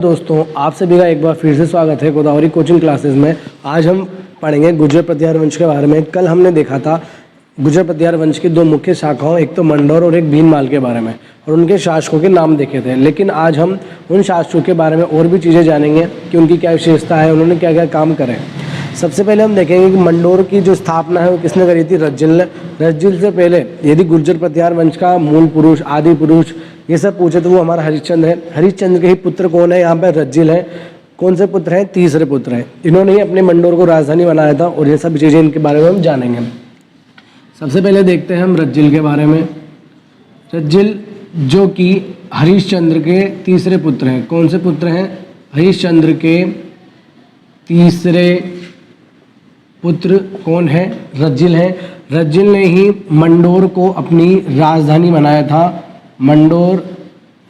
दोस्तों, आप सभी का एक बार फिर से स्वागत है गोदावरी कोचिंग क्लासेस में। आज हम पढ़ेंगे गुर्जर प्रतिहार वंश के बारे में। कल हमने देखा था गुर्जर प्रतिहार वंश की दो मुख्य शाखाओं, एक तो मंडोर और एक भीनमाल के बारे में, और उनके शासकों के नाम देखे थे। लेकिन आज हम उन शासकों के बारे में और भी चीज़ें जानेंगे कि उनकी क्या विशेषता है, उन्होंने क्या क्या काम करे। सबसे पहले हम देखेंगे कि मंडोर की जो स्थापना है वो किसने करी थी? रज्जिल ने। रज्जिल से पहले यदि गुर्जर प्रतिहार वंश का मूल पुरुष, आदि पुरुष ये सब पूछे तो वो हमारा हरिश्चंद्र है। हरिश्चंद्र के ही पुत्र कौन है? यहाँ पे रज्जिल है। कौन से पुत्र हैं? तीसरे पुत्र हैं। इन्होंने ही अपने मंडोर को राजधानी बनाया था और ये सब चीज़ें इनके बारे में हम जानेंगे। सबसे पहले देखते हैं हम रज्जिल के बारे में। रज्जिल जो कि हरिश्चंद्र के तीसरे पुत्र हैं। कौन से पुत्र हैं? हरिश्चंद्र के तीसरे पुत्र कौन है? रज्जिल है। रज्जिल ने ही मंडोर को अपनी राजधानी बनाया था। मंडोर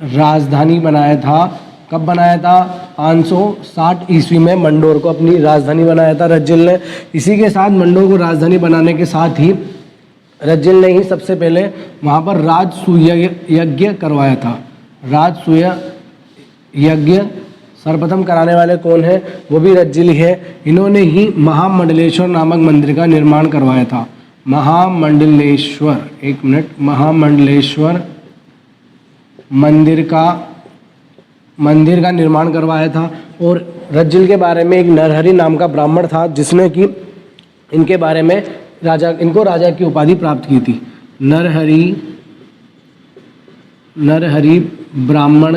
राजधानी बनाया था। कब बनाया था? 560 ईस्वी में मंडोर को अपनी राजधानी बनाया था रज्जिल ने। इसी के साथ मंडोर को राजधानी बनाने के साथ ही रज्जिल ने ही सबसे पहले वहाँ पर राजसूय यज्ञ करवाया था। राजसूय यज्ञ सर्वप्रथम कराने वाले कौन है? वो भी रज्जिल ही है। इन्होंने ही महामंडलेश्वर नामक मंदिर का निर्माण करवाया था। महामंडलेश्वर, एक मिनट, महामंडलेश्वर मंदिर का निर्माण करवाया था। और रज्जिल के बारे में एक नरहरि नाम का ब्राह्मण था जिसने कि इनके बारे में इनको राजा की उपाधि प्राप्त की थी। नरहरि ब्राह्मण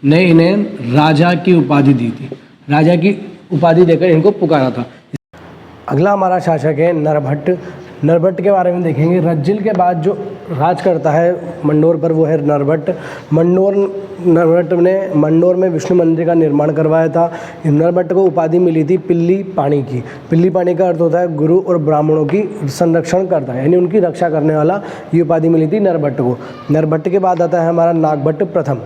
ने इन्हें राजा की उपाधि दी थी। राजा की उपाधि देकर इनको पुकारा था। अगला हमारा शासक है नरभट्ट। नरभट्ट के बारे में देखेंगे। रज्जिल के बाद जो राज करता है मंडोर पर वो है नरभट्ट। नरभट्ट ने मंडोर में विष्णु मंदिर का निर्माण करवाया था। नरभट्ट को उपाधि मिली थी पिल्ली पाणी की। पिल्ली पाणी का अर्थ होता है गुरु और ब्राह्मणों की संरक्षण करता है, यानी उनकी रक्षा करने वाला। ये उपाधि मिली थी नरभट्ट को। नरभट्ट के बाद आता है हमारा नागभट्ट प्रथम।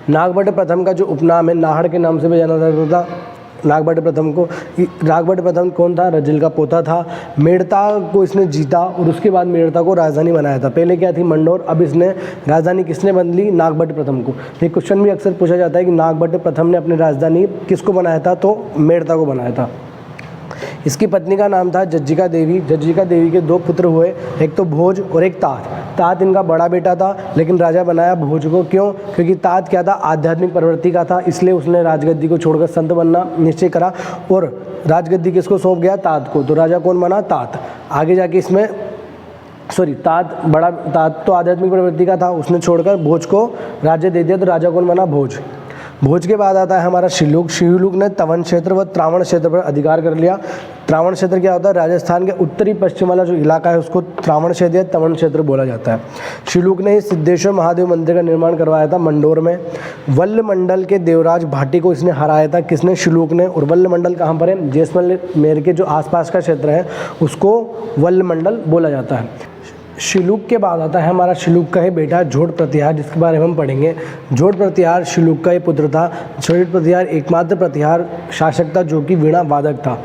नागभट्ट प्रथम का जो उपनाम है नाहड़ के नाम से भी जाना जाता था। नागभट्ट प्रथम कौन था? रज्जिल का पोता था। मेड़ता को इसने जीता और उसके बाद मेड़ता को राजधानी बनाया था। पहले क्या थी? मंडोर। अब इसने राजधानी किसने बदली? नागभट्ट प्रथम को। ये क्वेश्चन भी अक्सर पूछा जाता है कि नागभट्ट प्रथम ने अपनी राजधानी किसको बनाया था? तो मेड़ता को बनाया था। इसकी पत्नी का नाम था जज्जिका देवी। जज्जिका देवी के दो पुत्र हुए, एक तो भोज और एक तात। तात इनका बड़ा बेटा था लेकिन राजा बनाया भोज को। क्यों? क्योंकि तात क्या था? आध्यात्मिक प्रवृत्ति का था, इसलिए उसने राजगद्दी को छोड़कर संत बनना निश्चय करा और राजगद्दी किसको सौंप गया? तात को। तो राजा कौन बना? तात। आगे जाके इसमें तात तो आध्यात्मिक प्रवृत्ति का था, उसने छोड़कर भोज को राज्य दे दिया, तो राजा कौन बना? भोज। भोज के बाद आता है हमारा शिवलुक। शिवलुक ने तवन क्षेत्र व त्रावण क्षेत्र पर अधिकार कर लिया। त्रावण क्षेत्र क्या होता है? राजस्थान के उत्तरी पश्चिम वाला जो इलाका है उसको त्रावण क्षेत्र या तवन क्षेत्र बोला जाता है। शिवलुक ने सिद्धेश्वर महादेव मंदिर का निर्माण करवाया था मंडोर में। वल्ल मंडल के देवराज भाटी को इसने हराया था। किसने? शिवलुक ने। और वल्ल मंडल कहाँ पर है? जैसलमेर के जो आसपास का क्षेत्र है उसको वल्ल मंडल बोला जाता है। शिलूक के बाद आता है हमारा शिलूक का ही बेटा झोट प्रतिहार, जिसके बारे में हम पढ़ेंगे। झोट प्रतिहार शिलूक का ही पुत्र था। झोट प्रतिहार एकमात्र प्रतिहार शासक था जो कि वीणा वादक था।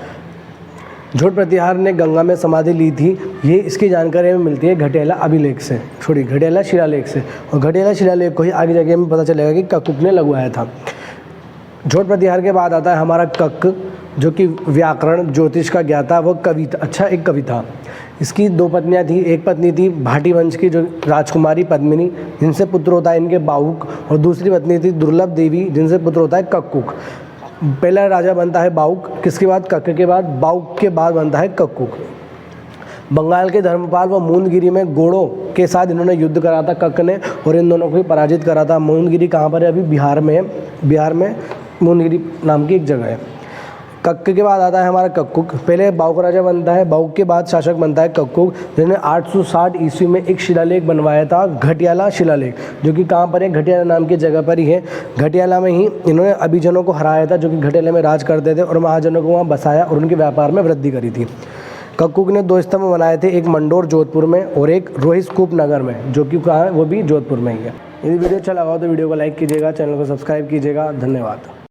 झोट प्रतिहार ने गंगा में समाधि ली थी। ये इसकी जानकारी हमें मिलती है घटियाला शिलालेख से। और घटियाला शिलालेख को ही आगे जाके हमें पता चलेगा कि कक्कुक ने लगवाया था। झोट प्रतिहार के बाद आता है हमारा कक्क, जो कि व्याकरण ज्योतिष का ज्ञाता व एक कवि था। इसकी दो पत्नियां थी। एक पत्नी थी भाटी वंश की जो राजकुमारी पद्मिनी, जिनसे पुत्र होता है इनके बाहुक, और दूसरी पत्नी थी दुर्लभ देवी, जिनसे पुत्र होता है कक्कुक। पहला राजा बनता है बाहुक, किसके बाद? कक्क के बाद। बाहुक के बाद बनता है कक्कुक। बंगाल के धर्मपाल व मूंदगिरी में गोड़ों के साथ इन्होंने युद्ध करा था कक्क ने, और इन दोनों को ही पराजित करा था। मूंदगिरी कहाँ पर है? अभी बिहार में मूंदगिरी नाम की एक जगह है। कक्क के बाद आता है हमारा कक्कुक। पहले बाहुक राजा बनता है, बाहुक के बाद शासक बनता है कक्कुक, जिन्होंने 860 ईस्वी में एक शिलालेख बनवाया था, घटियाला शिलालेख, जो कि कहाँ पर है? घटियाला नाम की जगह पर ही है। घटियाला में ही इन्होंने अभिजनों को हराया था जो कि घटियाला में राज करते थे, और महाजनों को वहाँ बसाया और उनके व्यापार में वृद्धि करी थी। कक्कुक ने दो स्तंभ बनाए थे, एक मंडोर जोधपुर में और एक रोहिस्कूप नगर में, जो कि कहाँ है? वो भी जोधपुर में ही है। यदि वीडियो अच्छा लगा हो तो वीडियो को लाइक कीजिएगा, चैनल को सब्सक्राइब कीजिएगा। धन्यवाद।